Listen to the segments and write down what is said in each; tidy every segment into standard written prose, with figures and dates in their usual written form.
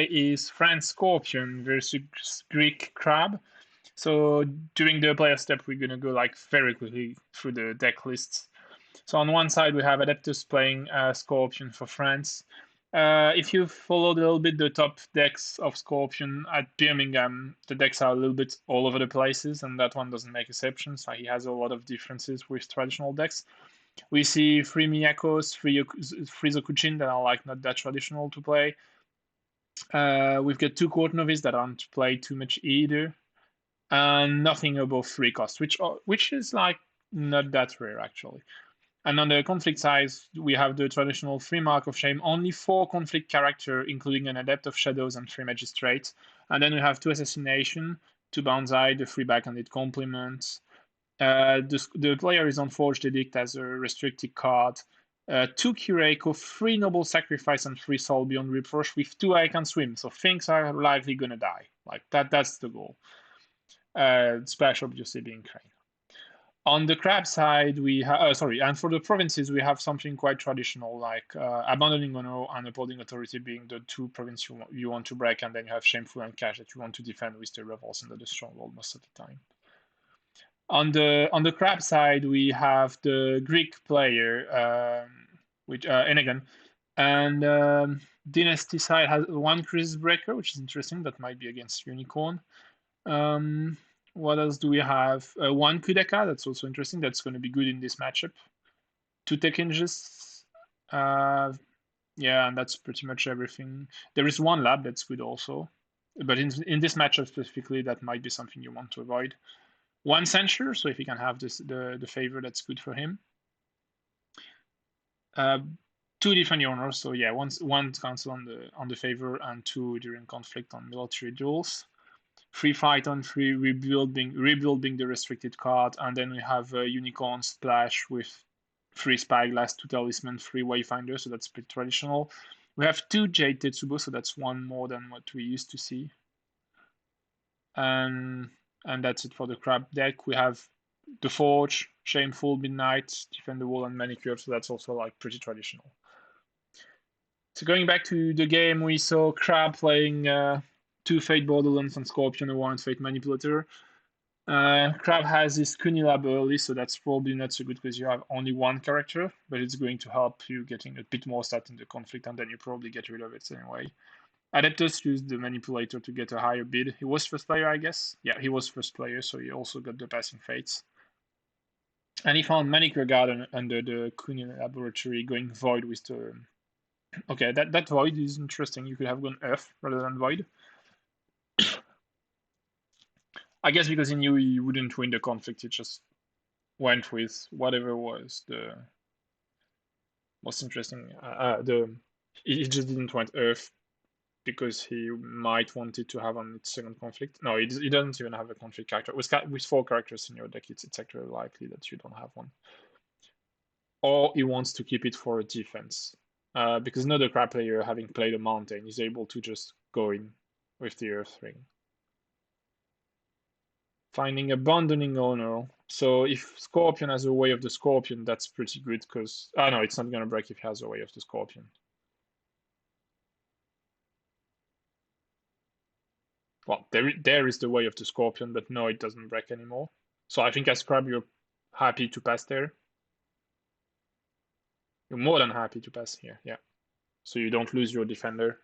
is France Scorpion versus Greek Crab. So during the player step, we're gonna go like very quickly through the deck lists. So on one side, we have Adeptus playing Scorpion for France. If you followed a little bit the top decks of Scorpion at Birmingham, the decks are a little bit all over the places, and that one doesn't make exceptions. So he has a lot of differences with traditional decks. We see three Miyakos, three Zokuchin that are like not that traditional to play. We've got two Court Novice that aren't played too much either, and nothing above 3 cost, which is like not that rare actually. And on the conflict side, we have the traditional 3 Mark of Shame, only 4 conflict character, including an Adept of Shadows and 3 Magistrate. And then we have 2 Assassination, 2 Banzai, the 3 backhanded compliments. The player is on Forged Edict as a restricted card. 2 Kireko, 3 Noble Sacrifice, and 3 Soul Beyond Reproach with 2 I Can Swim. So things are likely gonna die. Like that's the goal. Splash obviously being Crane. On the crab side, we have and for the provinces, we have something quite traditional, like abandoning honor and upholding authority being the 2 provinces you want to break, and then you have shameful and cash that you want to defend with the rebels under the stronghold most of the time. On the crab side, we have the Greek player, which Enegan, and Dynasty side has 1 Crisis Breaker, which is interesting. That might be against Unicorn. What else do we have? 1 Kudeka, that's also interesting. That's going to be good in this matchup. 2 Tekinges. Yeah, and that's pretty much everything. There is 1 Lab that's good also. But in this matchup specifically, that might be something you want to avoid. 1 Censure, so if you can have the favor, that's good for him. 2 Defend Your Honor, so yeah, one cancel on the favor and 2 during conflict on military duels. 3 Fight on 3, rebuilding the restricted card, and then we have a Unicorn Splash with 3 Spyglass, 2 Talisman, 3 Wayfinder, so that's pretty traditional. We have 2 Jade Tetsubo, so that's 1 more than what we used to see. And that's it for the crab deck. We have the Forge, Shameful, Midnight, Defend the Wall, and Manicure, so that's also like pretty traditional. So going back to the game, we saw Crab playing 2 Fate Borderlands and Scorpion, and 1 Fate Manipulator. Crab has his Kunilab early, so that's probably not so good because you have only 1 character, but it's going to help you getting a bit more stat in the conflict, and then you probably get rid of it anyway. Adeptus used the Manipulator to get a higher bid. He was first player, I guess. Yeah, he was first player, so he also got the Passing Fates. And he found Manicure Garden under the Kunin Laboratory going Void with the... Okay, that Void is interesting. You could have gone Earth rather than Void. I guess because he knew he wouldn't win the conflict, he just went with whatever was the most interesting. He just didn't want Earth because he might want it to have on its second conflict. No, he doesn't even have a conflict character. With 4 characters in your deck, it's actually likely that you don't have one. Or he wants to keep it for a defense. Because another crab player, having played a mountain, is able to just go in with the Earth Ring. Finding Abandoning Honor. So if Scorpion has a Way of the Scorpion, that's pretty good because... Oh no, it's not going to break if he has a Way of the Scorpion. Well, there is the Way of the Scorpion, but no, it doesn't break anymore. So I think as Crab, you're happy to pass there. You're more than happy to pass here, yeah. So you don't lose your defender.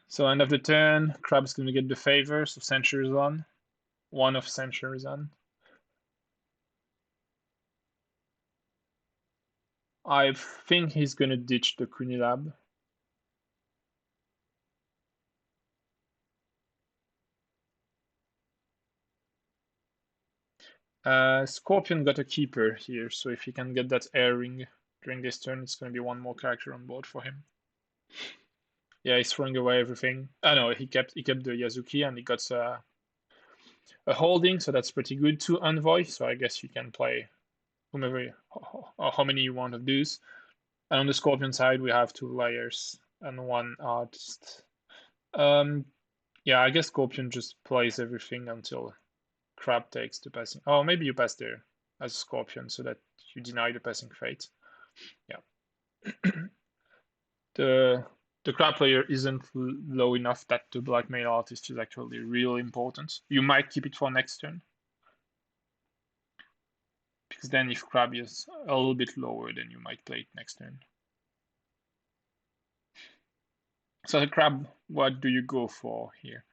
So end of the turn, Crab's going to get the favor, so Censure is on. 1 of Censure is on. I think he's going to ditch the Kunilab. Scorpion got a keeper here, so if he can get that air ring during this turn, it's going to be 1 more character on board for him. Yeah, he's throwing away everything. No, he kept the Yazuki and he got a holding, so that's pretty good. 2 Envoy, so I guess you can play whomever or how many you want of those. And on the Scorpion side, we have 2 layers and 1 artist. Yeah, I guess Scorpion just plays everything until Crab takes the passing. Oh, maybe you pass there as Scorpion so that you deny the passing fate. Yeah. The crab player isn't low enough that the blackmail artist is actually really important. You might keep it for next turn, because then if crab is a little bit lower, then you might play it next turn. So the crab, what do you go for here?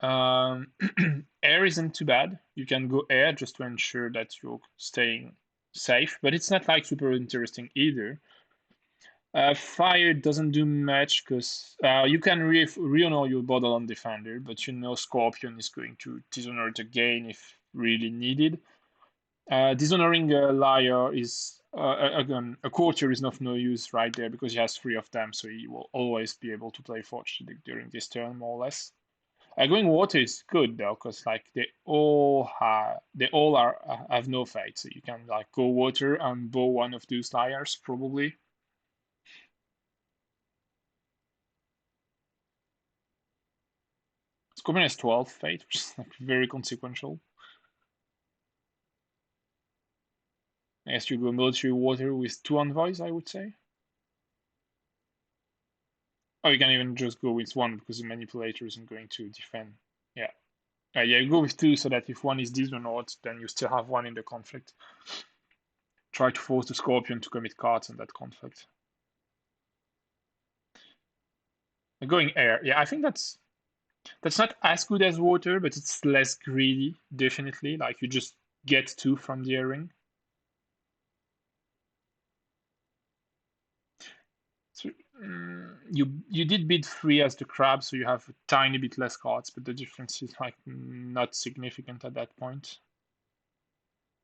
Air isn't too bad. You can go air just to ensure that you're staying safe, but it's not like super interesting either. Fire doesn't do much because you can re-honor your Borderland Defender, but you know Scorpion is going to dishonor it again if really needed. Dishonoring a liar is again a courtier is of no use right there because he has 3 of them, so he will always be able to play Forge during this turn more or less. Going water is good though, because like they all have no fate, so you can like go water and bow one of those liars probably. Scorpion has 12 fate, which is like very consequential. I guess you go military water with 2 envoys, I would say. Oh, you can even just go with 1 because the manipulator isn't going to defend. Yeah. Yeah, you go with 2 so that if 1 is dishonored, then you still have 1 in the conflict. Try to force the Scorpion to commit cards in that conflict. Going air. Yeah, I think that's not as good as water, but it's less greedy, definitely. Like you just get 2 from the airing. So, you did bid 3 as the crab, so you have a tiny bit less cards, but the difference is like not significant at that point.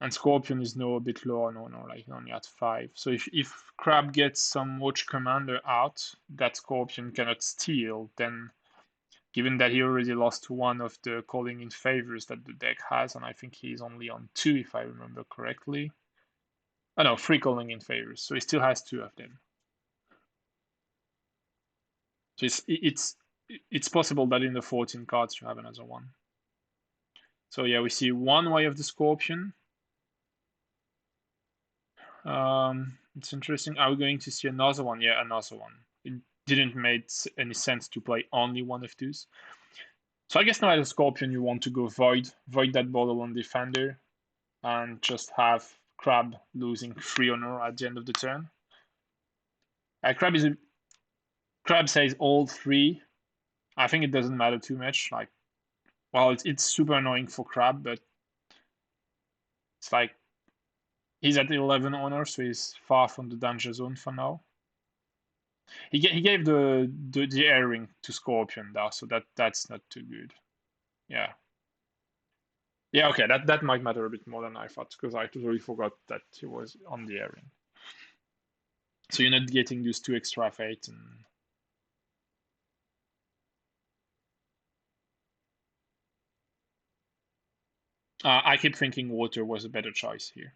And Scorpion is now a bit lower, no, like only at 5. So if crab gets some watch commander out that Scorpion cannot steal, then given that he already lost 1 of the calling in favors that the deck has, and I think he's only on 2 if I remember correctly. Oh no, 3 calling in favors, so he still has 2 of them. So it's possible that in the 14 cards you have another one. So yeah, we see 1 way of the Scorpion. It's interesting. Are we going to see another one? Yeah, another one. It didn't make any sense to play only 1 of those. So I guess now as a Scorpion you want to go void that Borderland Defender, and just have crab losing 3 honor at the end of the turn. Crab says all 3. I think it doesn't matter too much. Like, well, it's super annoying for crab, but it's like he's at 11 honor, so he's far from the danger zone for now. He gave the airing to Scorpion though, so that's not too good. Yeah. Yeah, okay, that might matter a bit more than I thought, because I totally forgot that he was on the airing. So you're not getting those 2 extra fate and I keep thinking water was a better choice here.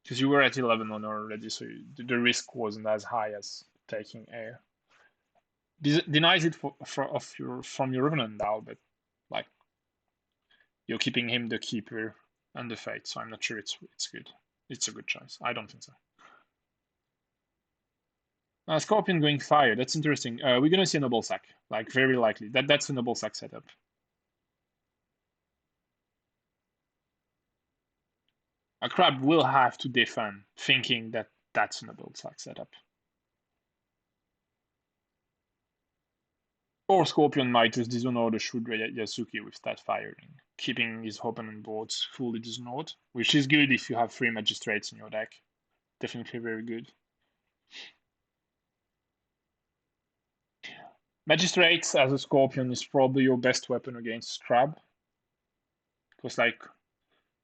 Because you were at 11 on already, so the risk wasn't as high as taking air. Denies it from your Revenant now, but like you're keeping him the keeper and the fate, so I'm not sure it's good. It's a good choice. I don't think so. Scorpion going fire. That's interesting. We're gonna see a Noble Sack, like very likely. That's a Noble Sack setup. A crab will have to defend, thinking that that's a Noble Sack setup. Or Scorpion might just dishonor the Shrewd Yasuki with that firing, keeping his opponent boards fully dishonored, which is good if you have 3 Magistrates in your deck. Definitely very good. Magistrates as a Scorpion is probably your best weapon against Crab. Because, like,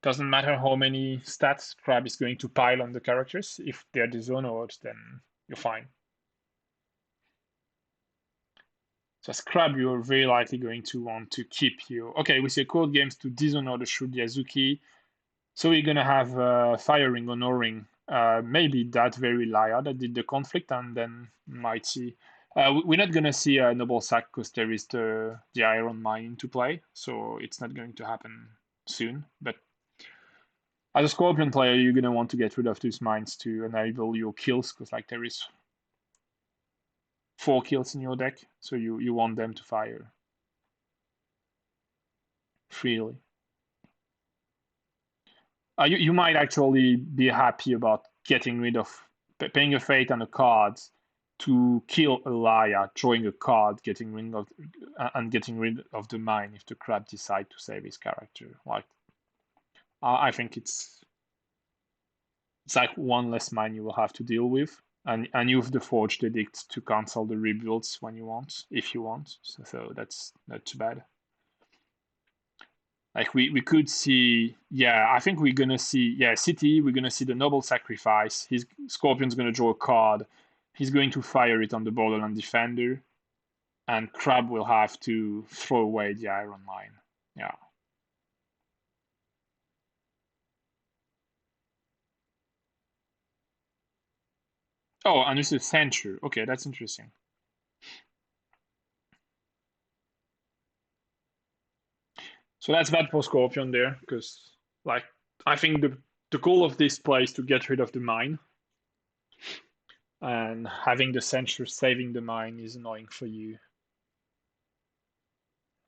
doesn't matter how many stats Crab is going to pile on the characters. If they're dishonored, then you're fine. So as Crab, you're very likely going to want to keep your... Okay, we see a code games to dishonor the Shrewd Yasuki. So we're going to have firing, honoring, maybe that very liar that did the conflict, and then might see... we're not going to see a Noble Sack because there is the Iron Mine to play, so it's not going to happen soon. But As a Scorpion player, you're gonna want to get rid of these mines to enable your kills, because like there is 4 kills in your deck, so you want them to fire freely. You might actually be happy about getting rid of paying a fate and a card to kill a Laia, drawing a card, getting rid of and getting rid of the mine if the crab decide to save his character. Like I think it's like one less mine you will have to deal with, and you have the Forged Edict to cancel the rebuilds when you want, if you want. So that's not too bad. Like we could see, yeah, I think we're gonna see, yeah, City, we're gonna see the Noble Sacrifice. His Scorpion's gonna draw a card. He's going to fire it on the Borderland Defender, and Crab will have to throw away the Iron Mine. Yeah. Oh, and this is Censure. Okay, that's interesting. So that's bad for Scorpion there, because like I think the goal of this play is to get rid of the mine, and having the Censure saving the mine is annoying for you.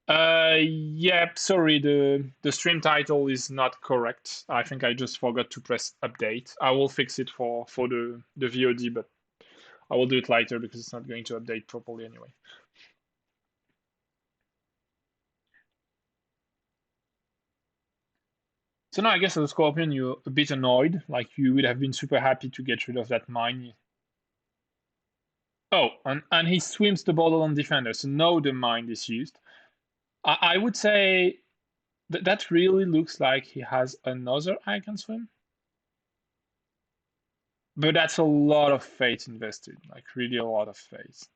Yeah, sorry, the stream title is not correct. I think I just forgot to press update. I will fix it for the VOD, but I will do it later because it's not going to update properly anyway. So now I guess as a Scorpion, you're a bit annoyed. Like you would have been super happy to get rid of that mine. Oh, and he swims the Borderland Defender, so no, the mine is used. I would say that really looks like he has another Icon Swim. But that's a lot of faith invested, like really a lot of faith.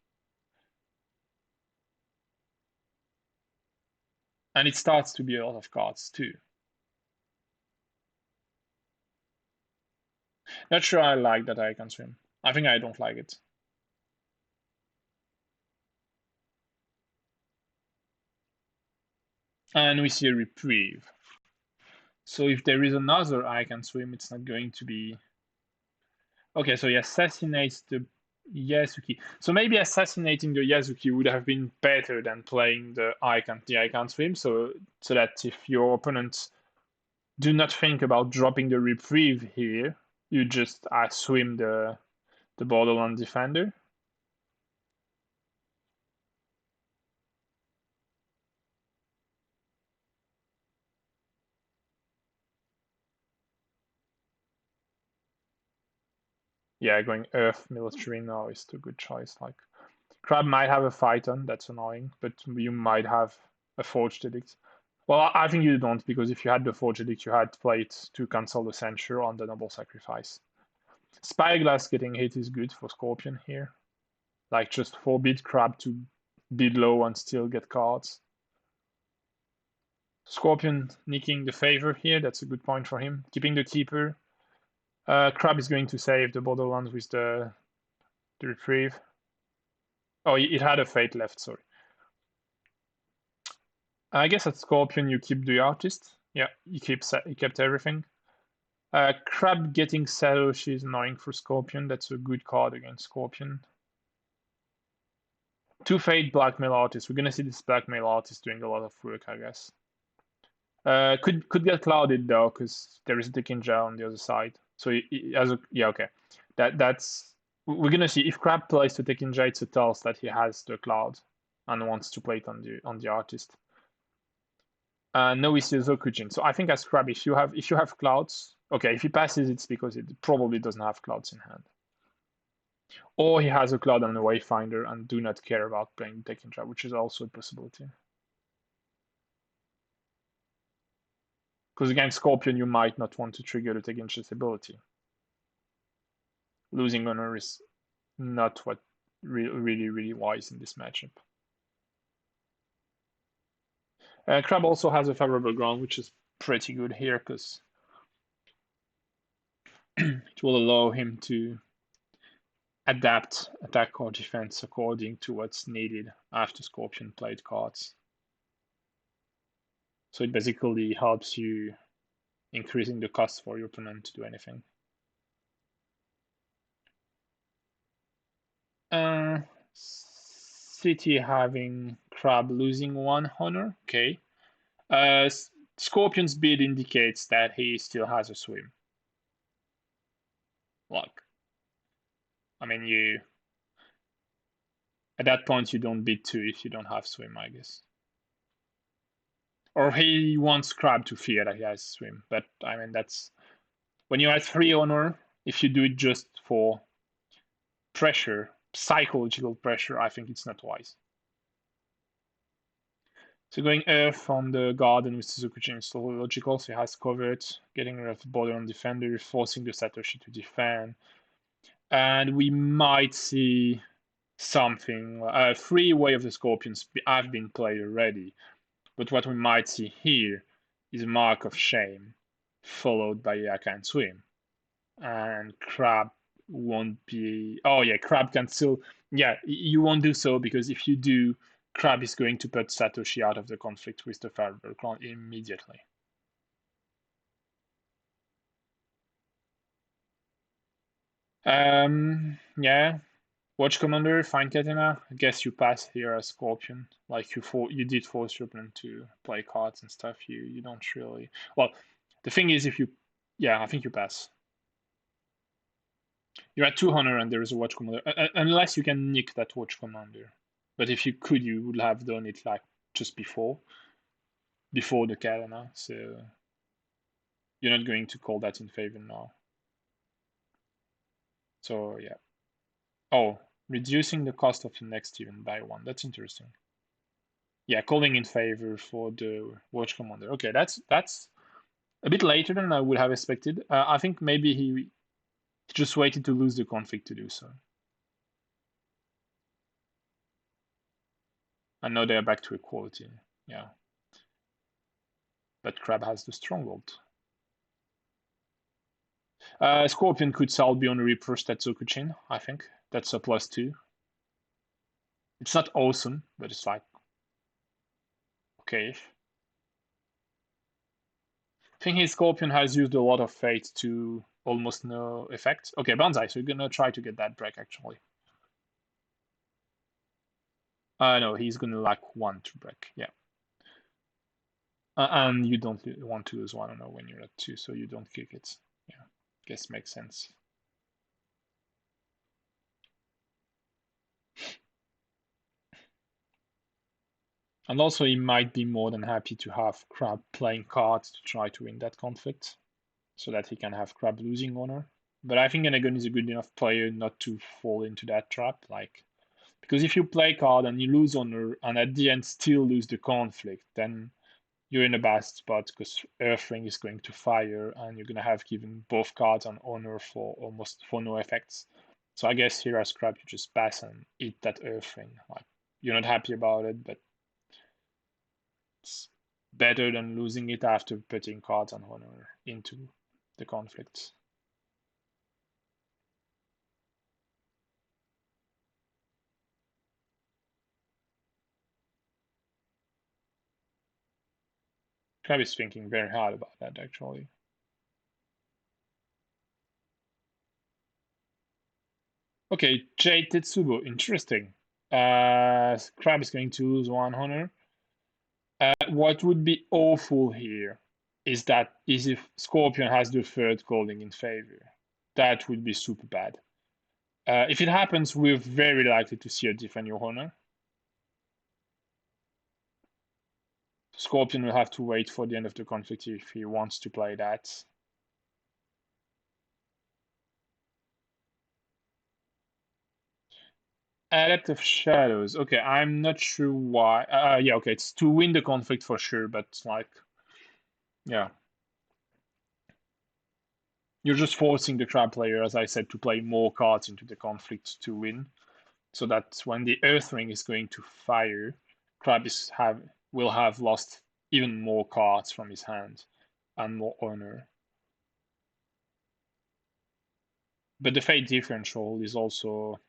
And it starts to be a lot of cards too. Not sure I like that Icon Swim. I think I don't like it. And we see a Reprieve. So if there is another Icon Swim, it's not going to be... Okay, so he assassinates the Yasuki. So maybe assassinating the Yasuki would have been better than playing the Icon Swim, so that if your opponent do not think about dropping the Reprieve here, you just swim the Borderland Defender. Yeah, going Earth Military now is a good choice. Like Crab might have a Phaeton, that's annoying, but you might have a Forged Edict. Well, I think you don't, because if you had the Forged Edict, you had to play it to cancel the Censure on the Noble Sacrifice. Spyglass getting hit is good for Scorpion here. Like just forbid Crab to bid low and still get cards. Scorpion nicking the favor here, that's a good point for him. Keeping the Keeper. Crab is going to save the Borderlands with the Reprieve. Oh, it had a Fate left, sorry. I guess at Scorpion you keep the Artist. Yeah, he kept everything. Crab getting Satoshi is annoying for Scorpion. That's a good card against Scorpion. 2 Fate Blackmail Artist. We're gonna see this Blackmail Artist doing a lot of work, I guess. Could get clouded though, because there is the Kinja on the other side. So he has a yeah, okay. That's we're gonna see if Crab plays to Tekinja, it's a tells that he has the cloud and wants to play it on the artist. No, he sees Okujin. So I think as Crab, if you have clouds, okay, if he passes, it's because it probably doesn't have clouds in hand. Or he has a cloud and a Wayfinder and do not care about playing Tekinja, which is also a possibility. Because against Scorpion, you might not want to trigger the Tekinja's ability. Losing honor is not what really wise in this matchup. Crab also has a favorable ground, which is pretty good here because it will allow him to adapt attack or defense according to what's needed after Scorpion played cards. So it basically helps you increasing the cost for your opponent to do anything. City having Crab losing 1 honor. Okay. Scorpion's bid indicates that he still has a swim. Like, I mean, you at that point you don't bid 2 if you don't have swim, I guess. Or he wants Crab to fear that he has swim. But I mean, that's when you're at 3 honor. If you do it just for pressure, psychological pressure, I think it's not wise. So going Earth on the garden with Suzuki is logical, so he has covered, getting rid of the border on defender, forcing the Satoshi to defend. And we might see something, a free way of the Scorpions have been played already. But what we might see here is Mark of Shame, followed by Yaka and Swim. And Crab won't be. Oh, yeah, Crab can still. Yeah, you won't do so because if you do, Crab is going to put Satoshi out of the conflict with the Firebird clan immediately. Yeah. Watch Commander, find Katana. I guess you pass here as Scorpion. Like you did force your opponent to play cards and stuff. You don't really. Well, the thing is, if you, yeah, I think you pass. You're at 200 and there is a Watch Commander, unless you can nick that Watch Commander. But if you could, you would have done it like just before the Katana. So you're not going to call that in favor now. So yeah. Oh, reducing the cost of the next event by 1. That's interesting. Yeah, calling in favor for the Watch Commander. Okay, that's a bit later than I would have expected. I think maybe he just waited to lose the conflict to do so. And now they're back to equality. Yeah. But Crab has the Stronghold. Scorpion could sell beyond a reapproach Tetsukuchin, I think. That's a +2. It's not awesome, but it's like okay. I think his Scorpion has used a lot of fate to almost no effect. Okay, Banzai, so you're gonna try to get that break actually. No, he's gonna lack 1 to break, yeah. And you don't want to lose 1 I don't know when you're at 2, so you don't kick it. Yeah, guess makes sense. And also, he might be more than happy to have Crab playing cards to try to win that conflict, so that he can have Crab losing honor. But I think Anagon is a good enough player not to fall into that trap, like because if you play card and you lose honor and at the end still lose the conflict, then you're in a bad spot because Earthring is going to fire and you're gonna have given both cards on honor for almost for no effects. So I guess here as Crab you just pass and eat that Earthring. Like you're not happy about it, but it's better than losing it after putting cards on honor into the conflict. Crab is thinking very hard about that actually. Okay, Jade Tetsubo, interesting. Crab is going to lose 1 honor. What would be awful here is if Scorpion has the third calling in favor. That would be super bad. If it happens, we're very likely to see a defend your honor. Scorpion will have to wait for the end of the conflict if he wants to play that. Adept of Shadows. Okay, I'm not sure why. Yeah, okay, it's to win the conflict for sure, but like, yeah. You're just forcing the Crab player, as I said, to play more cards into the conflict to win. So that when the Earthring is going to fire, Crab will have lost even more cards from his hand and more honor. But the fate differential is also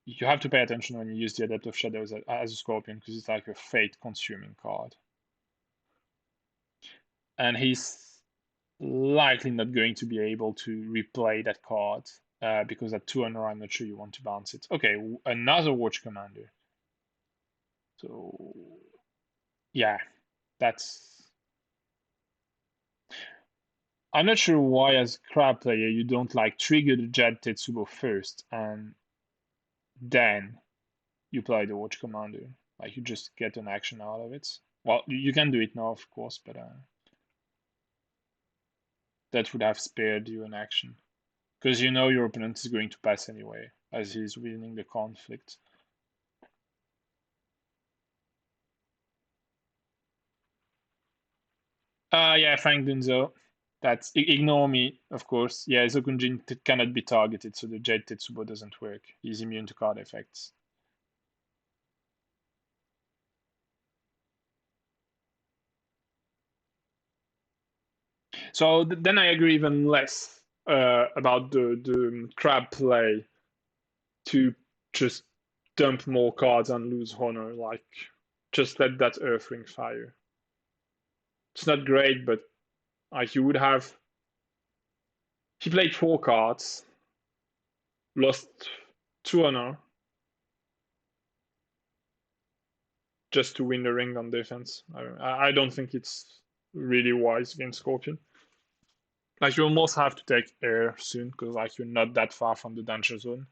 you have to pay attention when you use the Adept of Shadows as a Scorpion because it's like a fate consuming card. And likely not going to be able to replay that card because at 2 honor, I'm not sure you want to bounce it. Okay, another Watch Commander. So yeah, that's. I'm not sure why, as crab player, you don't like trigger the Jet Tetsubo first and then you play the Watch Commander. Like you just get an action out of it. Well, you can do it now, of course, but that would have spared you an action. Because you know your opponent is going to pass anyway, as he's winning the conflict. Yeah, Fang Dunzo. That's ignore me, of course. Yeah, Zokunjin cannot be targeted, so the Jade Tetsubo doesn't work. He's immune to card effects. So then I agree even less about the crab play to just dump more cards and lose honor. Like, just let that Earthring fire. It's not great, but like you would have. He played 4 cards, lost 2 honor just to win the ring on defense. I don't think it's really wise against Scorpion. Like you almost have to take air soon because like you're not that far from the danger zone.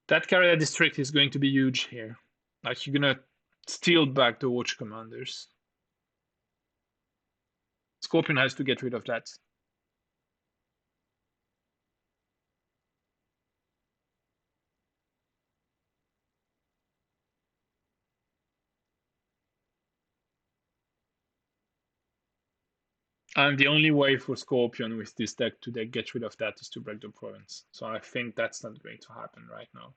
That carrier district is going to be huge here. Like you're gonna steal back the watch commanders. Scorpion has to get rid of that. And the only way for Scorpion with this deck to get rid of that is to break the province. So I think that's not going to happen right now.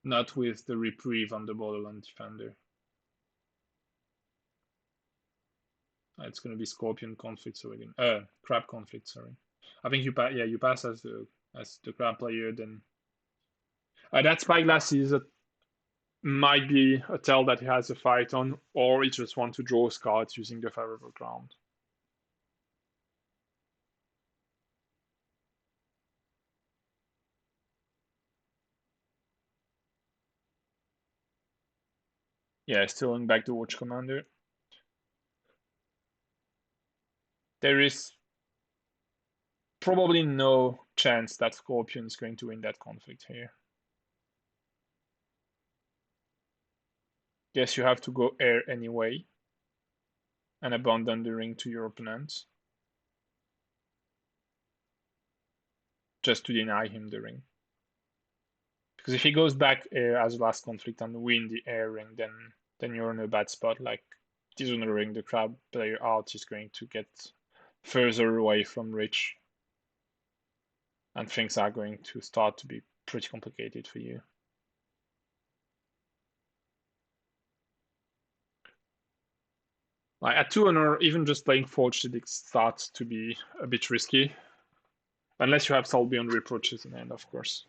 Not with the reprieve on the Borderland Defender. It's going to be Scorpion conflict, so again, Crab conflict. Sorry, I think you pass. Yeah, you pass as the Crab player. Then that Spyglass is might be a tell that he has a fight on, or he just wants to draw cards using the favorable ground. Yeah, stealing back the Watch Commander. There is probably no chance that Scorpion is going to win that conflict here. Guess you have to go air anyway and abandon the ring to your opponent just to deny him the ring. Because if he goes back air as last conflict and win the air ring, then you're in a bad spot. Like dishonoring the crab player out is going to get further away from Rich, and things are going to start to be pretty complicated for you. Like at 2 honor, even just playing Forged Edict starts to be a bit risky. Unless you have Soul Beyond Reproaches in hand, of course.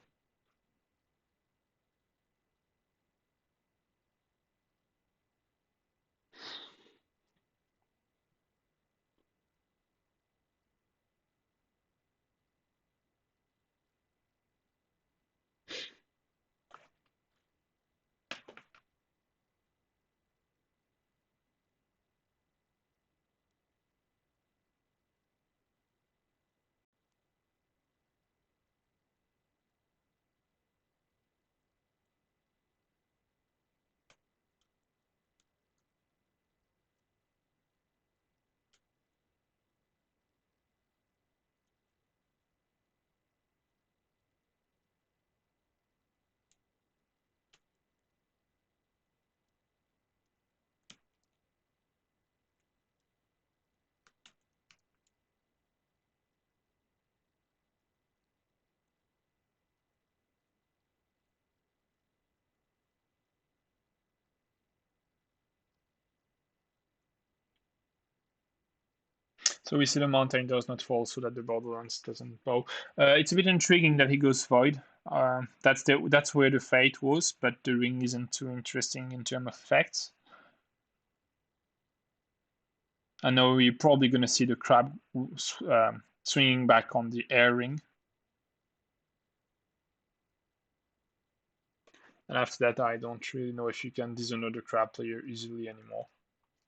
So we see the mountain does not fall so that the Borderlands doesn't bow. It's a bit intriguing that he goes void. That's where the fate was, but the ring isn't too interesting in terms of effects. I know we're probably going to see the crab swinging back on the air ring. And after that, I don't really know if you can dishonor the crab player easily anymore.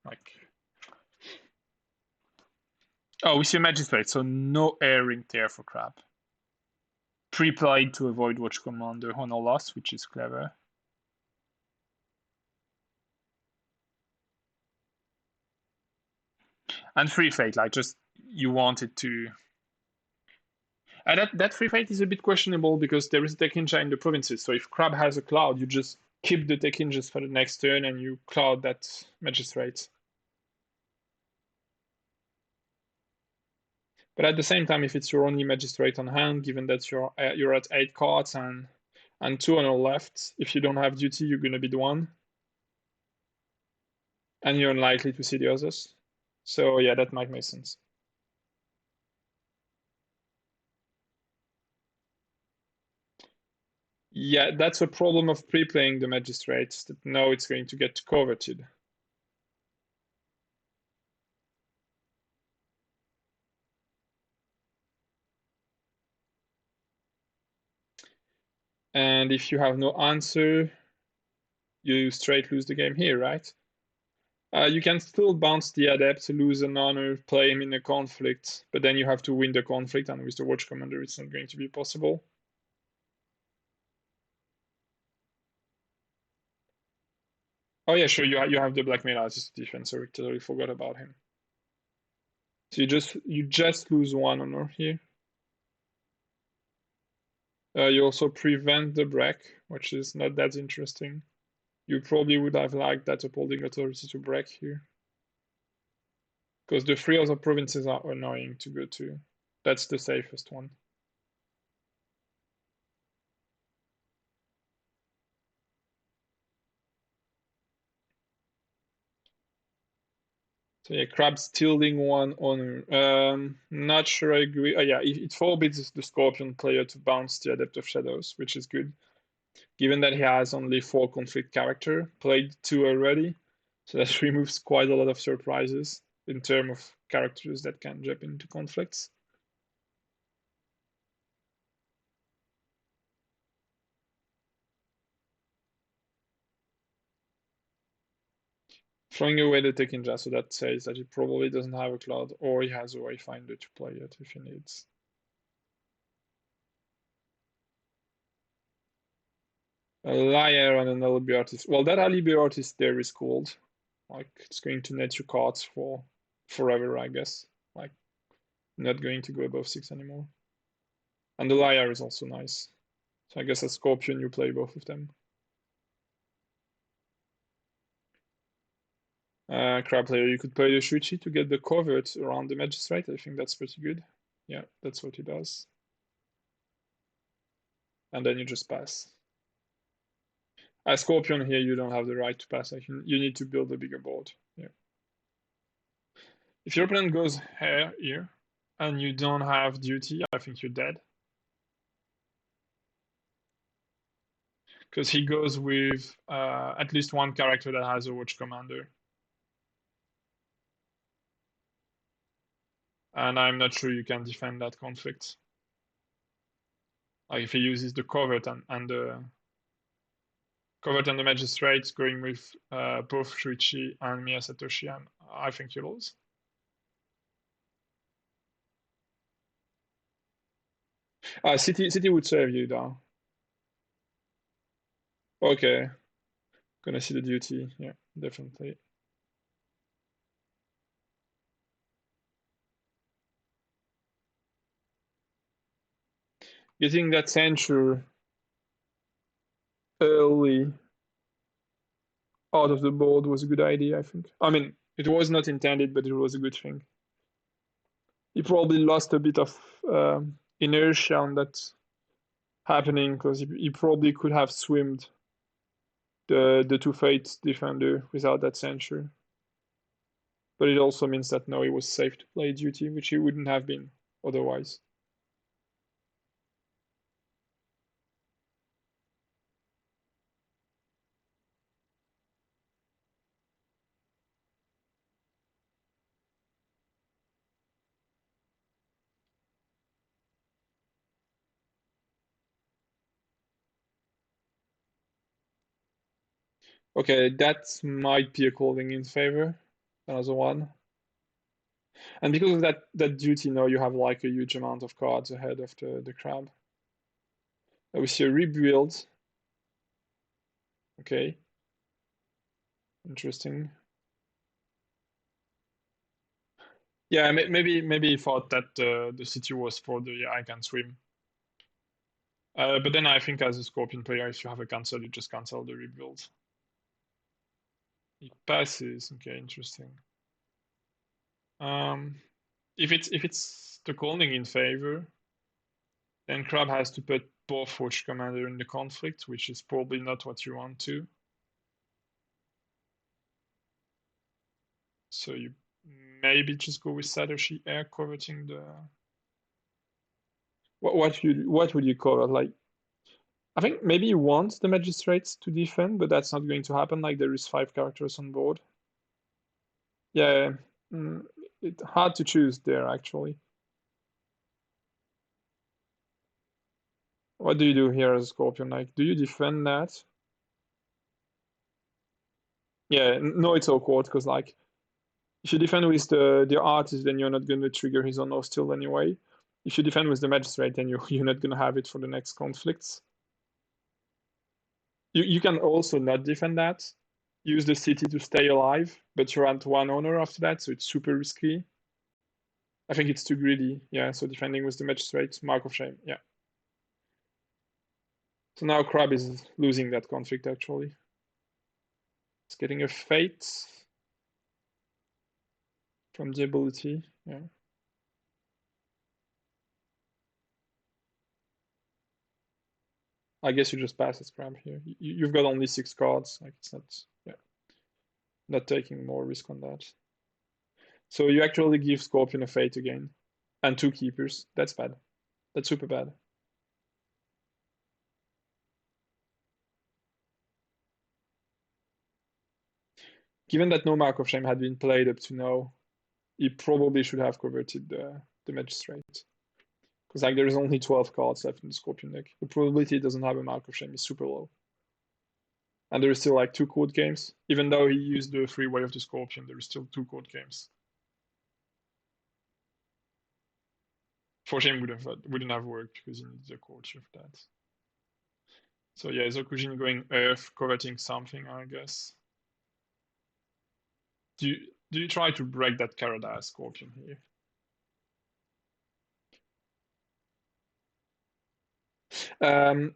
Like, oh, we see a magistrate, so no air ring there for crab. Pre-played to avoid watch commander honor loss, which is clever. And free fate, like just you wanted to. And that free fate is a bit questionable because there is a Tekinja in the provinces. So if crab has a cloud, you just keep the Tekinjas for the next turn and you cloud that magistrate. But at the same time, if it's your only magistrate on hand, given that you're at 8 cards and 2 on your left, if you don't have duty, you're gonna be the one, and you're unlikely to see the others. So yeah, that might make sense. Yeah, that's a problem of pre-playing the magistrates, that now it's going to get coveted. And if you have no answer, you straight lose the game here, right? You can still bounce the adept, lose an honor, play him in a conflict, but then you have to win the conflict, and with the watch commander, it's not going to be possible. Oh yeah, sure. You have the blackmail as a defense. Sorry, totally forgot about him. So you just lose one honor here. You also prevent the break, which is not that interesting. You probably would have liked that upholding authority to break here, because the three other provinces are annoying to go to. That's the safest one. So yeah, crab stealing one honor. Not sure I agree. Yeah, it forbids the Scorpion player to bounce the Adept of Shadows, which is good, given that he has only 4 conflict character, played 2 already. So that removes quite a lot of surprises in terms of characters that can jump into conflicts. Throwing away the Tekinja, so that says that he probably doesn't have a cloud, or he has a Wayfinder to play it if he needs. A liar and an alibi artist. Well, that alibi artist there is cold. Like, it's going to net you cards for forever, I guess. Like, not going to go above 6 anymore. And the liar is also nice. So I guess as Scorpion, you play both of them. Crab player, you could play the Shuichi to get the covert around the Magistrate. I think that's pretty good. Yeah, that's what he does. And then you just pass. As Scorpion here, you don't have the right to pass. You need to build a bigger board. Yeah. If your opponent goes here, and you don't have duty, I think you're dead. Because he goes with at least one character that has a watch commander. And I'm not sure you can defend that conflict. Like if he uses the covert and the covert and the magistrates going with both Shuichi and Mia Satoshi, and I think you lose. City would save you though. Okay, gonna see the duty. Yeah, definitely. Getting that censure early out of the board was a good idea, I think. I mean, it was not intended, but it was a good thing. He probably lost a bit of inertia on that happening because he probably could have swimmed the 2 Fate defender without that censure. But it also means that no, it was safe to play duty, which it wouldn't have been otherwise. Okay, that might be a calling in favor. Another one. And because of that duty, now you have like a huge amount of cards ahead of the crab. We see a rebuild. Okay, interesting. Yeah, maybe he thought that the city was for the I can swim. But then I think as a Scorpion player, if you have a cancel, you just cancel the rebuild. It passes. Okay, interesting. Um, if it's the calling in favor, then Crab has to put both Forge Commander in the conflict, which is probably not what you want to. So you maybe just go with Satoshi Air coveting the. What would you call it? Like, I think maybe you want the magistrates to defend, but that's not going to happen. Like there is 5 characters on board. Yeah, mm, it's hard to choose there actually. What do you do here as a Scorpion? Like, do you defend that? Yeah, no, it's awkward because like if you defend with the artist, then you're not going to trigger his own hostile anyway. If you defend with the magistrate, then you're not going to have it for the next conflicts. You can also not defend that. Use the city to stay alive, but you're at 1 honor after that, so it's super risky. I think it's too greedy. Yeah, so defending with the magistrate, mark of shame. Yeah. So now Crab is losing that conflict actually. It's getting a fate from the ability. Yeah. I guess you just pass as Crab here. You've got only 6 cards. Like it's not, yeah, not taking more risk on that. So you actually give Scorpion a fate again, and 2 keepers. That's bad. That's super bad. Given that no Mark of Shame had been played up to now, he probably should have converted the Magistrate. Because like there's only 12 cards left in the Scorpion deck. The probability it doesn't have a Mark of Shame is super low. And there is still like 2 code games. Even though he used the freeway of the Scorpion, there is still 2 code games. For Shame wouldn't have worked because he needs a coach of that. So yeah, Zokujin going Earth, coveting something, I guess. Do you try to break that Karadai Scorpion here? Um,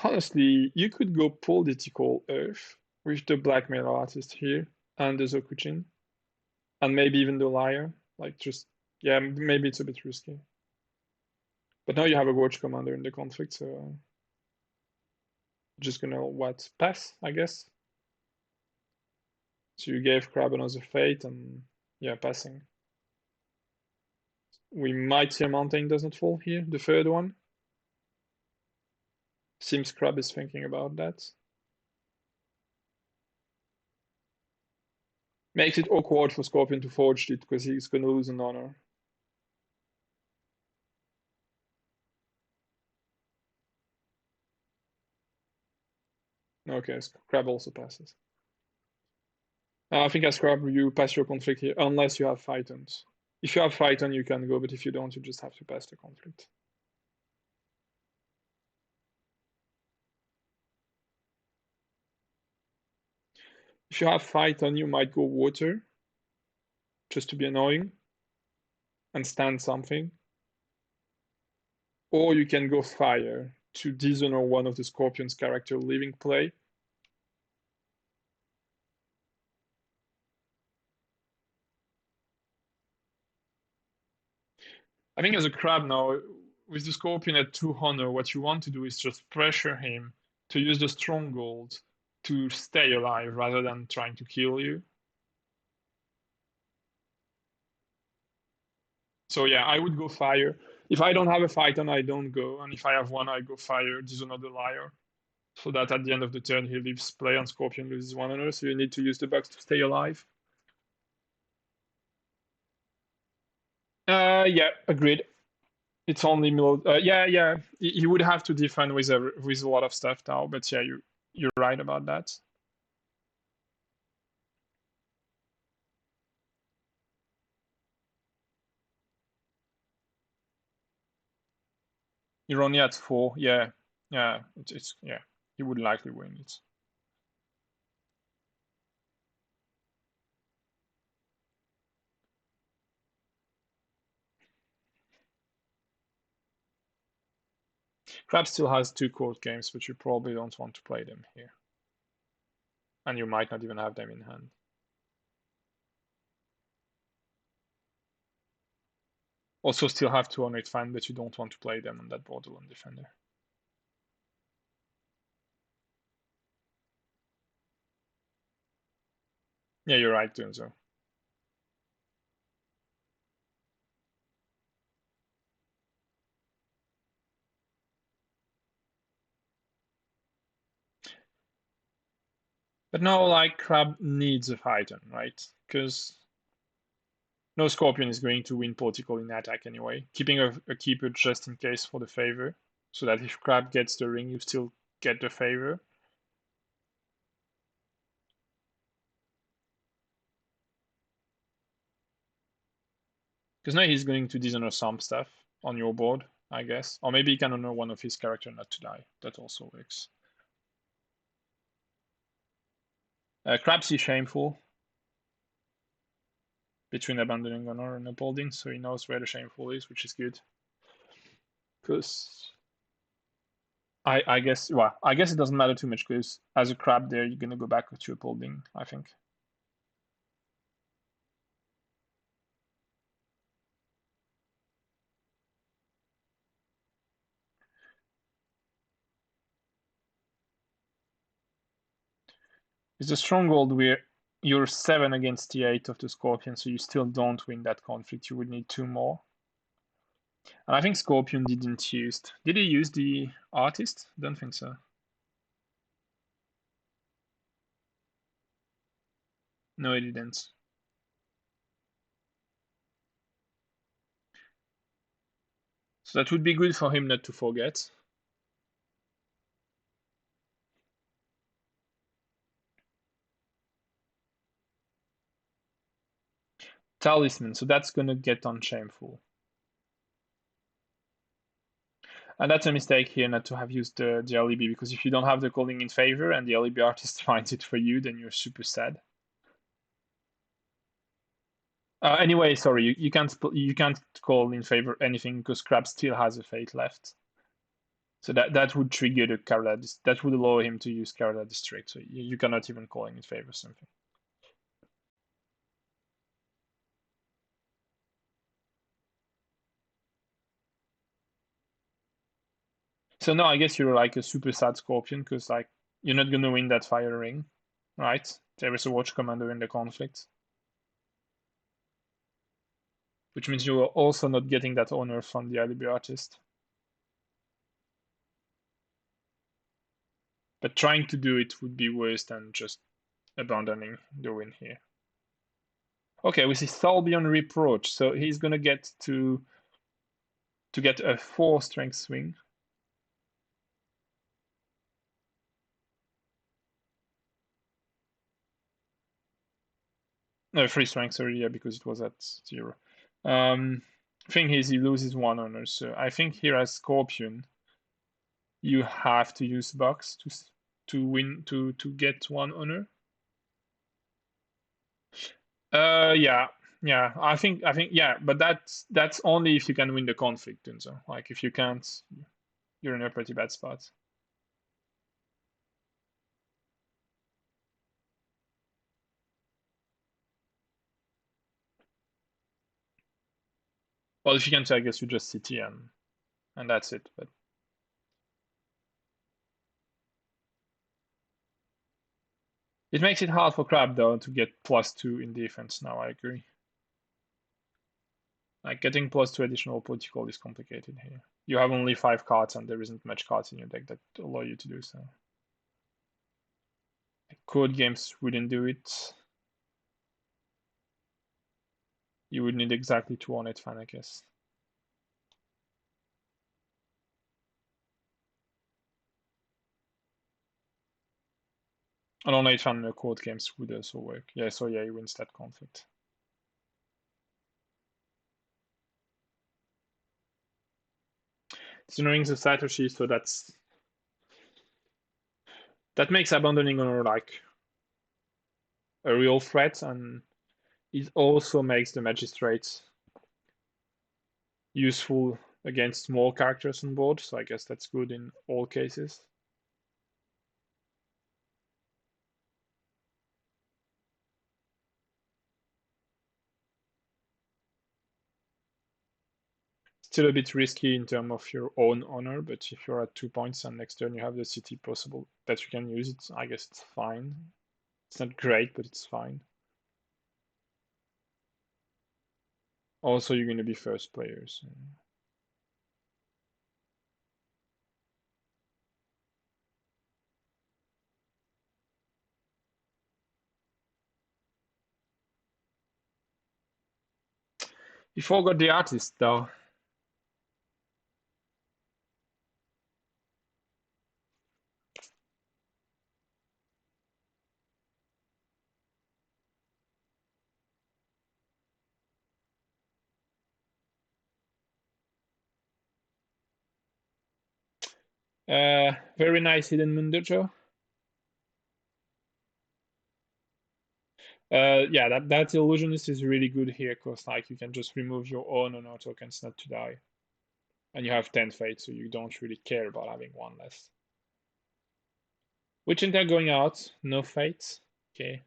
Honestly, you could go political Earth with the blackmail artist here and the Zokujin, and maybe even the liar. Like just yeah, maybe it's a bit risky. But now you have a watch commander in the conflict, so just gonna what pass, I guess. So you gave Crab another fate, and yeah, passing. We might see a mountain doesn't fall here, the third one. Seems Crab is thinking about that. Makes it awkward for Scorpion to forge it because he's gonna lose an honor. Okay, Crab also passes. I think as Crab you pass your conflict here, unless you have Phytons. If you have Phyton, you can go, but if you don't, you just have to pass the conflict. If you have Phyton, you might go water, just to be annoying, and stand something. Or you can go fire to dishonor one of the Scorpion's character leaving play. I think as a Crab now, with the Scorpion at 2 honor, what you want to do is just pressure him to use the Stronghold to stay alive rather than trying to kill you. So yeah, I would go fire. If I don't have a Phyton, I don't go, and if I have one, I go fire. This is another liar. So that at the end of the turn he leaves play and Scorpion loses 1 honor, so you need to use the bugs to stay alive. Yeah, agreed. It's only middle. Yeah. He would have to defend with a lot of stuff now, but yeah, you're right about that. You're only at 4. Yeah. It's yeah. He would likely win it. Crab still has 2 court games, but you probably don't want to play them here, and you might not even have them in hand. Also, still have 2 honor it fine, but you don't want to play them on that borderline defender. Yeah, you're right doing so. But now, like, Crab needs a Phyton, right? Because no Scorpion is going to win Portico in attack anyway. Keeping a keeper just in case for the favor, so that if Crab gets the ring, you still get the favor. Because now he's going to dishonor some stuff on your board, I guess. Or maybe he can honor one of his character not to die. That also works. Crabs is shameful between abandoning honor and upholding, so he knows where the shameful is, which is good. Because I guess, well, I guess it doesn't matter too much because as a crab there, you're gonna go back to upholding, I think. It's a stronghold where you're 7 against the 8 of the Scorpion, so you still don't win that conflict. You would need 2 more. And I think Scorpion didn't use. Did he use the artist? Don't think so. No, he didn't. So that would be good for him not to forget. Talisman, so that's gonna get on Shameful. And that's a mistake here not to have used the alibi, because if you don't have the calling in favor and the alibi artist finds it for you, then you're super sad. Anyway, sorry, you can't call in favor anything because Crab still has a fate left. So that would trigger the Kerala. That would allow him to use Kerala District. So you cannot even call in favor something. So no, I guess you're like a super sad Scorpion because like you're not gonna win that fire ring, right? There is a watch commander in the conflict, which means you are also not getting that honor from the alibi artist. But trying to do it would be worse than just abandoning the win here. Okay, we see Thal beyond reproach, so he's gonna get to get a 4 strength swing. No, 3 strength, sorry, yeah, because it was at 0. Thing is, he loses 1 honor, so I think here as Scorpion, you have to use box to win to get 1 honor. Yeah, I think yeah, but that's only if you can win the conflict, and so like if you can't, you're in a pretty bad spot. Well, if you can't, I guess you just CT and that's it. But it makes it hard for Crab though to get +2 in defense now. I agree. Like getting +2 additional political is complicated here. You have only 5 cards and there isn't much cards in your deck that allow you to do so. Code games wouldn't do it. You would need exactly 2 on it, fan, I guess. And on 8 fan, the code games would also work. Yeah, so yeah, he wins that conflict. It's the Rings of Satoshi, so that makes abandoning honor like a real threat, and it also makes the magistrates useful against small characters on board, so I guess that's good in all cases. Still a bit risky in terms of your own honor, but if you're at 2 points and next turn you have the city possible that you can use it, I guess it's fine. It's not great, but it's fine. Also, you're going to be first players. So. You forgot the artist, though. Very nice hidden Mundojo. Yeah, that illusionist is really good here because like you can just remove your own honor tokens not to die, and you have 10 fate, so you don't really care about having one less. Witch Intel going out, no fate. Okay.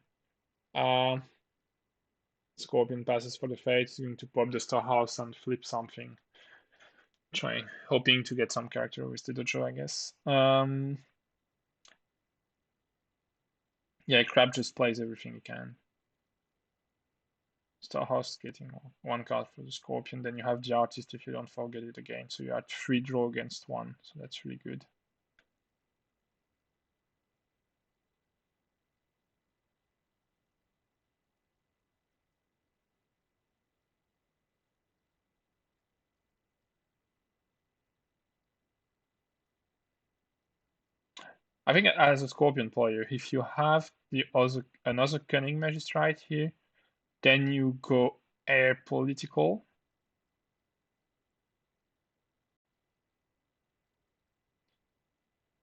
Scorpion passes for the fate. He's going to pop the Star House and flip something. Trying, hoping to get some character with the dojo, I guess. Yeah, Crab just plays everything he can. Star House getting 1 card for the Scorpion. Then you have the Artist if you don't forget it again. So you had 3 draw against 1. So that's really good. I think as a Scorpion player, if you have another Cunning Magistrate here, then you go Air Political.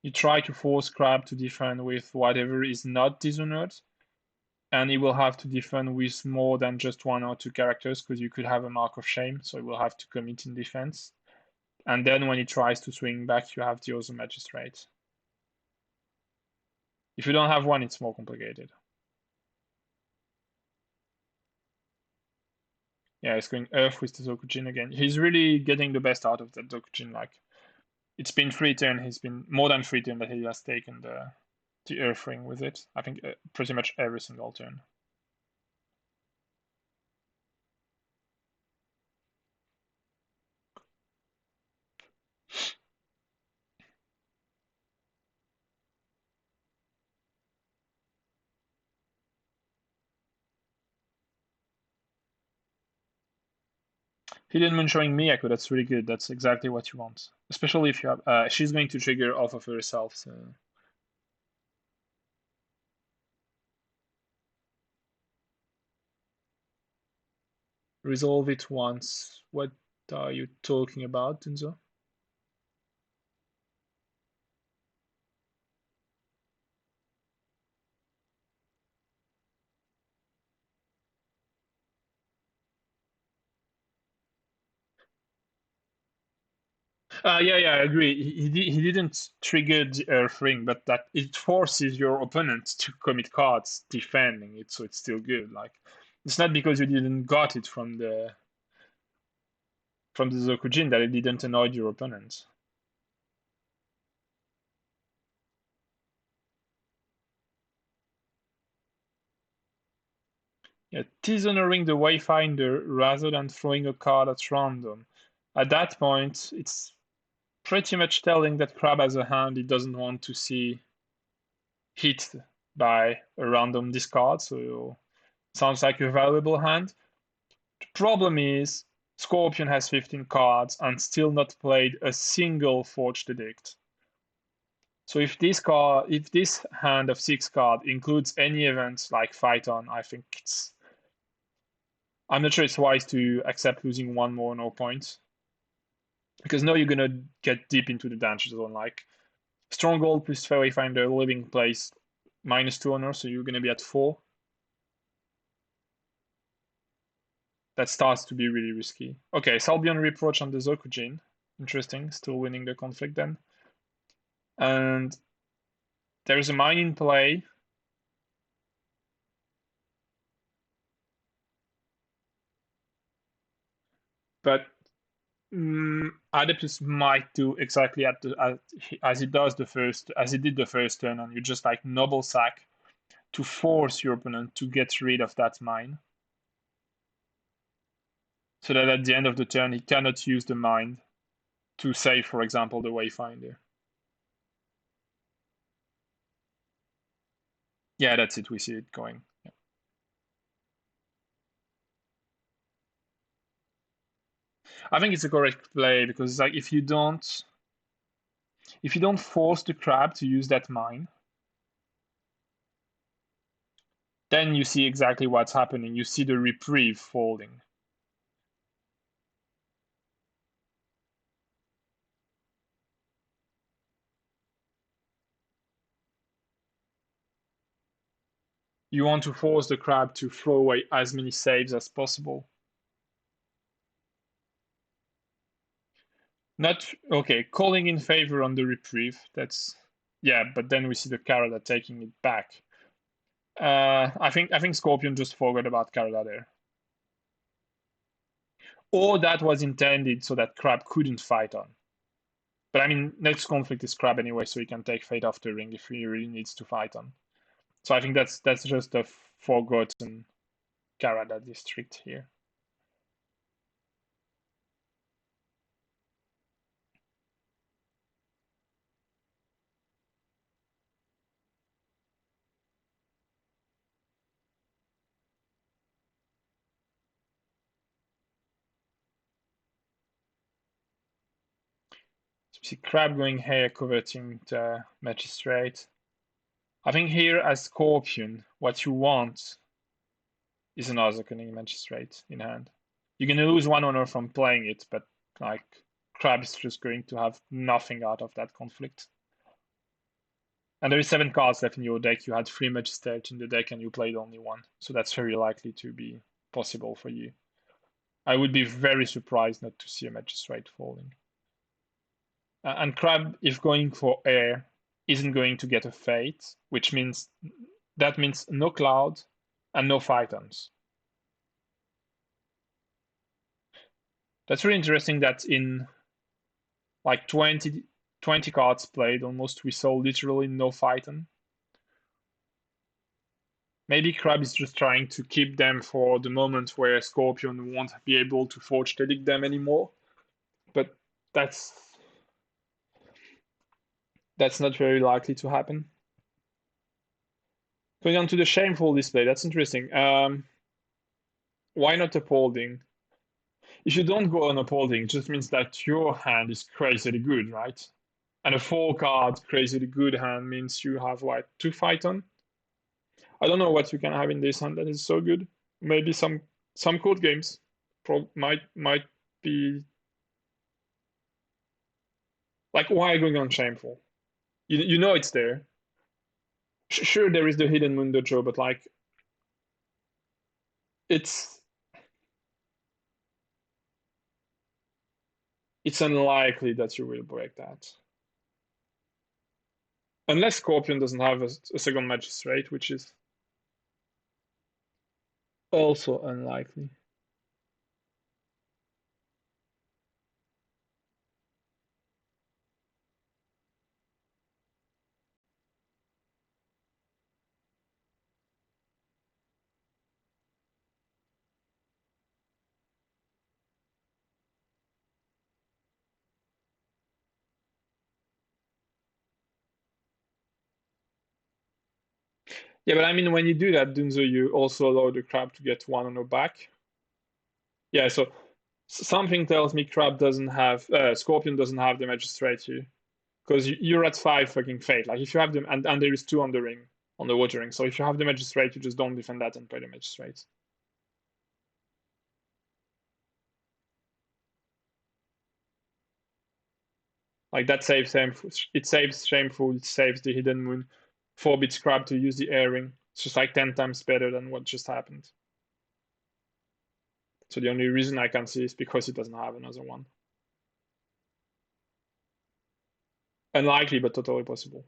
You try to force Crab to defend with whatever is not Dishonored, and he will have to defend with more than just 1 or 2 characters because you could have a Mark of Shame, so he will have to commit in defense. And then when he tries to swing back, you have the other Magistrate. If you don't have one, it's more complicated. Yeah, he's going Earth with the Zokujin again. He's really getting the best out of that Zokujin. Like, it's been 3 turns. He's been more than 3 turns that he has taken the Earth ring with it. I think pretty much every single turn. Hidden Moon showing Miyako, that's really good. That's exactly what you want. Especially if you have, she's going to trigger off of herself, so. Resolve it once. What are you talking about, Tunzo? Yeah, I agree. He didn't trigger the Earth Ring, but that it forces your opponent to commit cards defending it, so it's still good. Like, it's not because you didn't got it from the Zokujin that it didn't annoy your opponent. Yeah, dishonoring the Wayfinder rather than throwing a card at random. At that point, it's pretty much telling that Crab has a hand he doesn't want to see hit by a random discard, so sounds like a valuable hand. The problem is Scorpion has 15 cards and still not played a single Forged Edict. So if this hand of 6 cards includes any events like Fight On, I think I'm not sure it's wise to accept losing one more no points. Because now you're gonna get deep into the danger zone. Like Stronghold plus Fairway Finder living place -2 honor, so you're gonna be at 4. That starts to be really risky. Okay, Salbion Reproach on the Zokujin. Interesting, still winning the conflict then. And there's a mine in play. But Adeptus might do exactly as it did the first turn, and you just like noble sack to force your opponent to get rid of that mine, so that at the end of the turn he cannot use the mine to save, for example, the Wayfinder. Yeah, that's it. We see it going. Yeah. I think it's a correct play because like if you don't force the Crab to use that mine, then you see exactly what's happening. You see the reprieve folding. You want to force the Crab to throw away as many saves as possible. Not okay, calling in favor on the reprieve. That's yeah, but then we see the Karada taking it back. I think Scorpion just forgot about Karada there. Or that was intended so that Crab couldn't fight on. But I mean, next conflict is Crab anyway, so he can take Fate off the ring if he really needs to fight on. So I think that's just a forgotten Karada district here. So we see Crab going here, converting to Magistrate. I think here as Scorpion, what you want is another cunning Magistrate in hand. You're gonna lose 1 honor from playing it, but like Crab is just going to have nothing out of that conflict. And there is 7 cards left in your deck. You had 3 Magistrate in the deck and you played only 1. So that's very likely to be possible for you. I would be very surprised not to see a Magistrate falling. And Crab, if going for air, isn't going to get a Fate, which means no Cloud and no Phytons. That's really interesting that in like 20 cards played, almost we saw literally no Phyton. Maybe Crab is just trying to keep them for the moment where Scorpion won't be able to Forge Edict them anymore. But that's not very likely to happen. Going on to the Shameful display, that's interesting. Why not Upholding? If you don't go on Upholding, it just means that your hand is crazily good, right? And a 4-card crazily good hand means you have like 2 Phyton. I don't know what you can have in this hand that is so good. Maybe some code games might be like, why going on Shameful? You know it's there. Sure, there is the hidden Mundo Joe, but like it's unlikely that you will break that. Unless Scorpion doesn't have a second Magistrate, which is also unlikely. Yeah, but I mean, when you do that, Dunzo, you also allow the crab to get one on the back. Yeah, so something tells me crab doesn't have, scorpion doesn't have the magistrate here. Because you're at 5 fucking fate. Like, if you have them, and there is 2 on the ring, on the water ring. So if you have the magistrate, you just don't defend that and play the magistrate. Like, that saves shameful. It saves shameful. It saves the hidden moon. Forbids crab to use the air ring. It's just like 10 times better than what just happened. So the only reason I can see is because it doesn't have another one. Unlikely, but totally possible.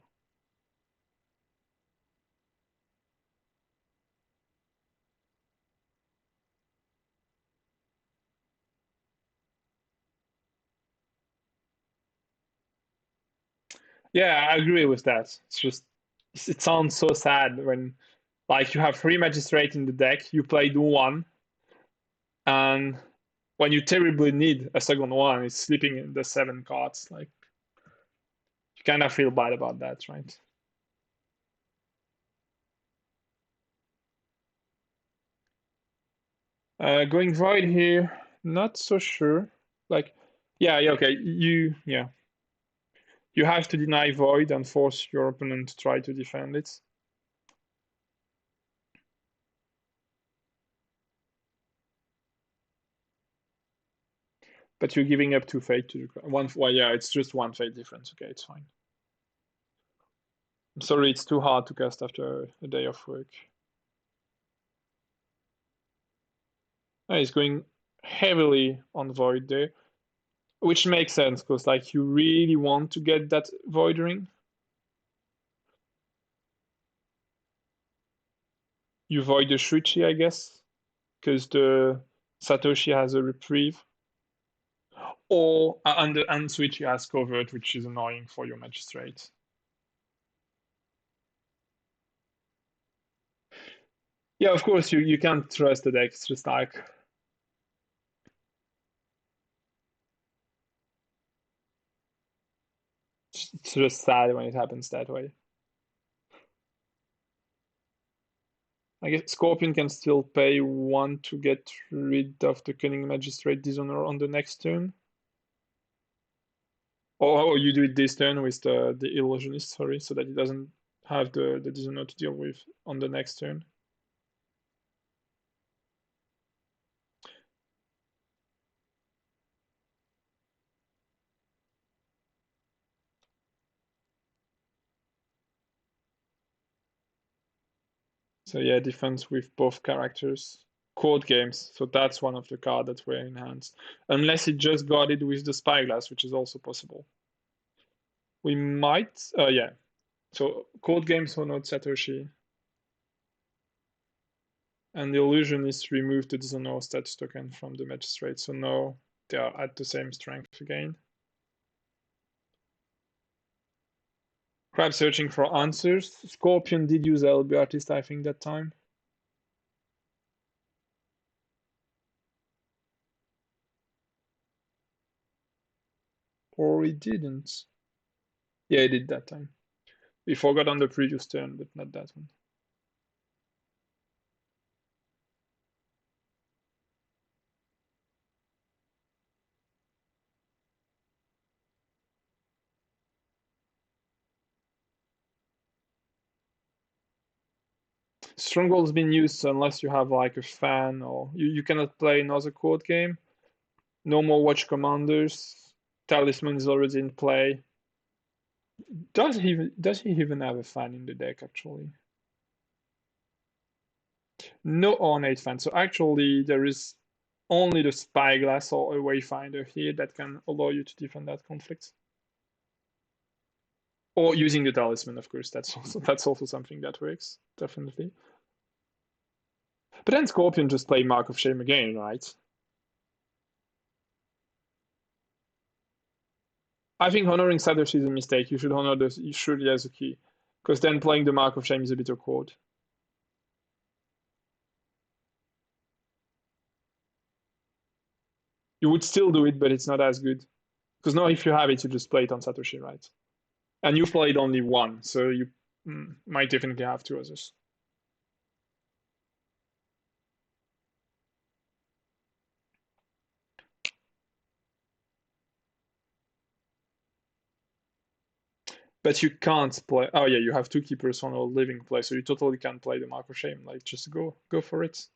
Yeah, I agree with that. It's just, it sounds so sad when, like, you have 3 magistrate in the deck, you played one, and when you terribly need a second one, it's sleeping in the 7 cards. Like, you kind of feel bad about that, right? Going void here, not so sure. Like, yeah, okay, yeah, you have to deny void and force your opponent to try to defend it. But you're giving up 2 fate to the one. Well, yeah, it's just 1 fate difference. Okay, it's fine. I'm sorry, it's too hard to cast after a day of work. He's going heavily on void there, which makes sense because like you really want to get that void ring. You void the Shuichi, I guess, because the Satoshi has a reprieve, or and Suichi has covered, which is annoying for your magistrate. Yeah, of course you can't trust the deck. It's just like it's just sad when it happens that way. I guess Scorpion can still pay 1 to get rid of the Cunning Magistrate Dishonor on the next turn. Or you do it this turn with the Illusionist, sorry, so that he doesn't have the Dishonor to deal with on the next turn. So yeah, defense with both characters. Court games, so that's one of the cards that were enhanced. Unless it just got it with the Spyglass, which is also possible. We might, yeah. So court games honored Satoshi. And the Illusionist removed the Dishonor status token from the Magistrate, so now they are at the same strength again. Crab searching for answers. Scorpion did use LB Artist, I think, that time. Or he didn't. Yeah, he did that time. We forgot on the previous turn, but not that one. Stronghold's been used unless you have like a fan or you cannot play another court game. No more Watch Commanders. Talisman is already in play. Does he even have a fan in the deck actually? No ornate fan. So actually there is only the Spyglass or a Wayfinder here that can allow you to defend that conflict. Or using the talisman, of course. That's also something that works, definitely. But then Scorpion just play Mark of Shame again, right? I think honoring Satoshi is a mistake. You should honor the Shuri as a key. Because then playing the Mark of Shame is a bit awkward. You would still do it, but it's not as good. Because now if you have it, you just play it on Satoshi, right? And you played only one, so you might definitely have 2 others. But you can't play. Oh yeah, you have two keepers on a living play, so you totally can't play the Mark of Shame. Like just go for it.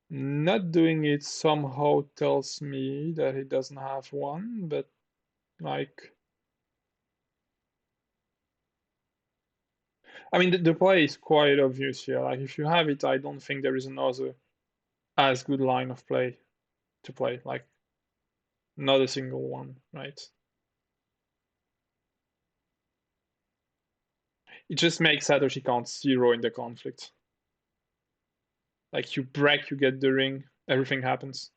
Not doing it somehow tells me that he doesn't have one, but like, I mean, the play is quite obvious here. Like, if you have it, I don't think there is another as good line of play to play. Like, not a single one, right? It just makes Satoshi count zero in the conflict. Like, you break, you get the ring, everything happens.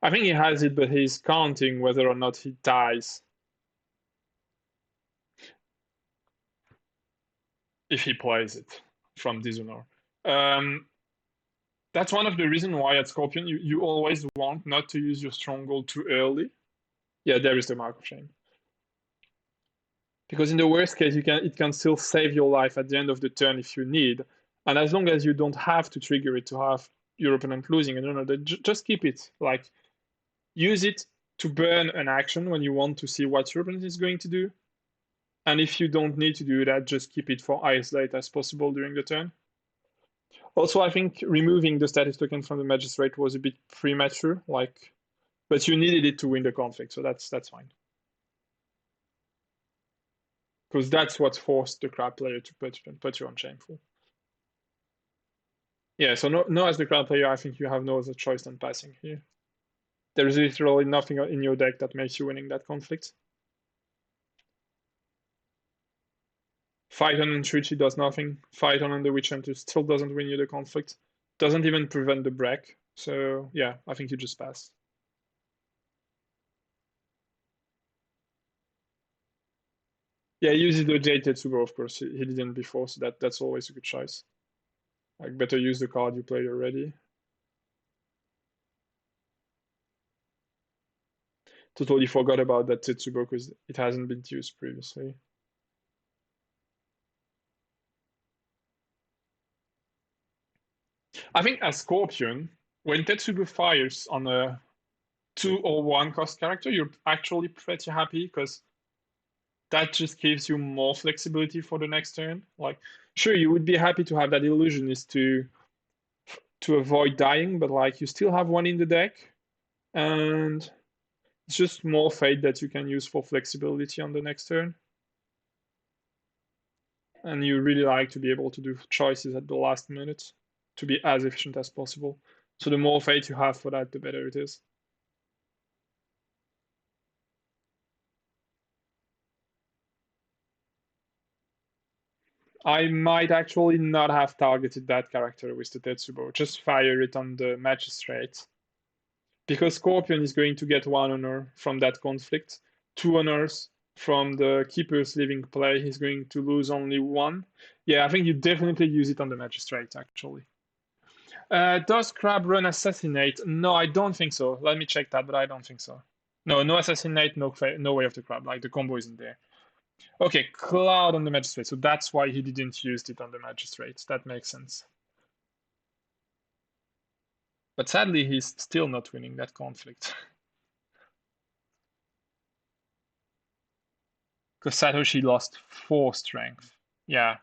I think he has it, but he's counting whether or not he dies if he plays it from Dishonor. Um, that's one of the reasons why at Scorpion you always want not to use your stronghold too early. Yeah, there is the Mark of Shame. Because in the worst case, it can still save your life at the end of the turn if you need. And as long as you don't have to trigger it to have your opponent losing, and just keep it. Like use it to burn an action when you want to see what your opponent is going to do. And if you don't need to do that, just keep it for as late as possible during the turn. Also, I think removing the status token from the magistrate was a bit premature, like, but you needed it to win the conflict, so that's fine. Because that's what forced the crab player to put you on shameful. Yeah, so no as the crab player, I think you have no other choice than passing here. There is literally nothing in your deck that makes you winning that conflict. Fight on Shuichi does nothing. Fight on the Witch Hunter still doesn't win you the conflict. Doesn't even prevent the break. So yeah, I think you just pass. Yeah, he uses the Jade Tetsubo, of course. He didn't before, so that's always a good choice. Like better use the card you played already. Totally forgot about that Tetsubo because it hasn't been used previously. I think as Scorpion, when Tetsubo fires on a 2 or 1 cost character, you're actually pretty happy because that just gives you more flexibility for the next turn. Like, sure, you would be happy to have that illusionist to avoid dying, but like you still have one in the deck, and it's just more fate that you can use for flexibility on the next turn. And you really like to be able to do choices at the last minute to be as efficient as possible. So the more fate you have for that, the better it is. I might actually not have targeted that character with the Tetsubo. Just fire it on the magistrate. Because Scorpion is going to get 1 honor from that conflict, 2 honors from the keeper's living play. He's going to lose only 1. Yeah, I think you definitely use it on the magistrate, actually. Does Crab run Assassinate? No, I don't think so. Let me check that, but I don't think so. No Assassinate, no way of the Crab. Like, the combo isn't there. Okay, Cloud on the Magistrate. So that's why he didn't use it on the Magistrate. That makes sense. But sadly, he's still not winning that conflict. Because Satoshi lost 4 strength. Yeah.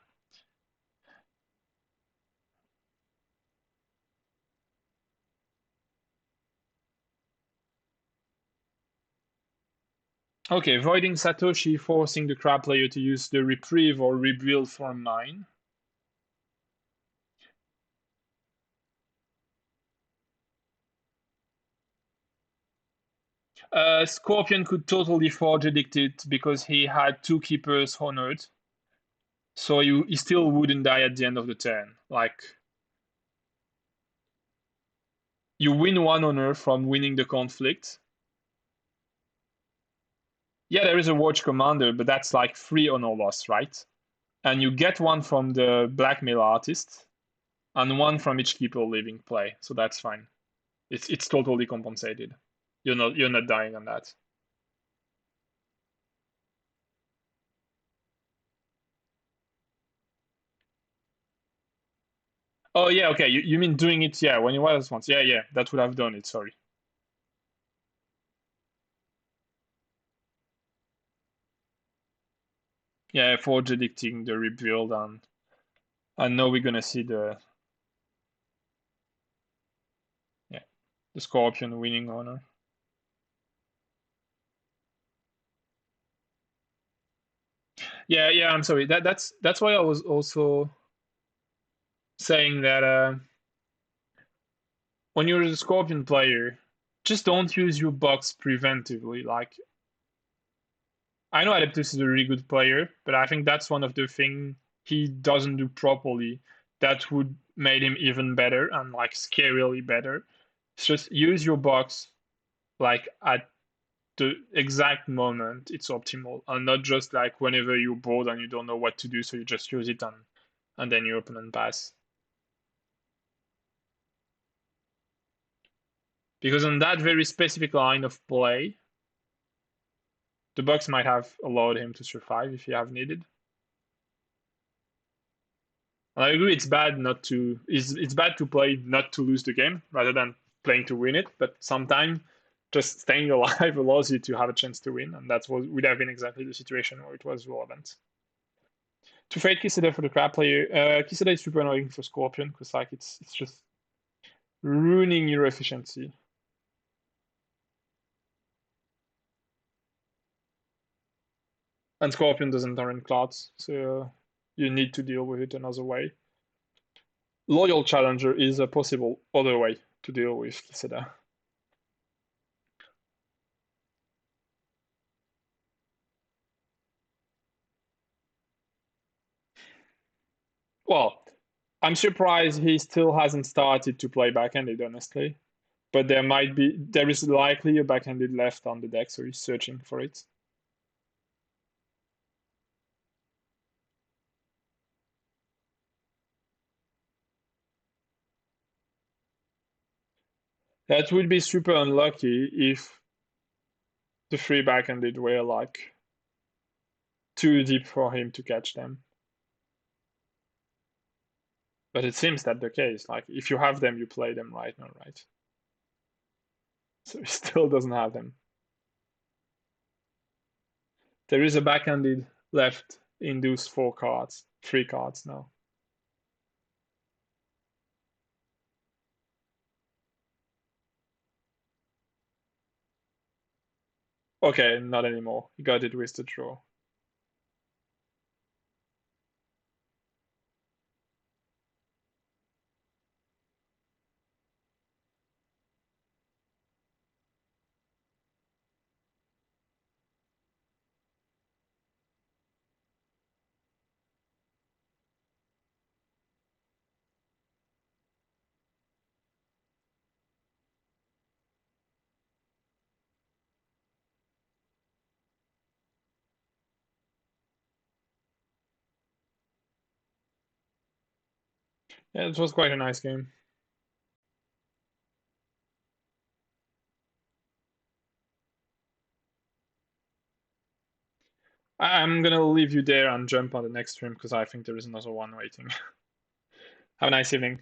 Okay, voiding Satoshi, forcing the crab player to use the reprieve or rebuild for 9. Scorpion could totally forge Addicted because he had 2 keepers honored. So he still wouldn't die at the end of the turn. Like, you win 1 honor from winning the conflict. Yeah, there is a watch commander, but that's like free on or loss, right? And you get one from the blackmail artist and one from each keeper leaving play, so that's fine. It's totally compensated. You're not dying on that. Oh yeah, okay. You mean doing it? Yeah, when you was once. Yeah, yeah, that would have done it. Sorry. Yeah, Forge addicting the rebuild, and I know we're gonna see yeah the Scorpion winning honor. Yeah, yeah. I'm sorry. That's why I was also saying that when you're a Scorpion player, just don't use your box preventively. Like I know Adeptus is a really good player, but I think that's one of the things he doesn't do properly that would made him even better and like scarily better. It's just use your box like at the exact moment it's optimal and not just like whenever you're bored and you don't know what to do, so you just use it and then you open and pass. Because on that very specific line of play, the box might have allowed him to survive if he have needed. And I agree, it's bad to play not to lose the game rather than playing to win it. But sometimes just staying alive allows you to have a chance to win, and that's what would have been exactly the situation where it was relevant. To fade Kisada for the crab player, Kisada is super annoying for Scorpion because like it's just ruining your efficiency. And Scorpion doesn't turn clouds, so you need to deal with it another way. Loyal Challenger is a possible other way to deal with Kisada. Well, I'm surprised he still hasn't started to play backhanded, honestly. But there is likely a backhanded left on the deck, so he's searching for it. That would be super unlucky if the three backhanded were like too deep for him to catch them. But it seems that the case. Like if you have them, you play them right now, right? So he still doesn't have them. There is a backhanded left in those three cards now. Okay, not anymore. He got it with the draw. Yeah, it was quite a nice game. I'm gonna leave you there and jump on the next stream because I think there is another one waiting. Have a nice evening.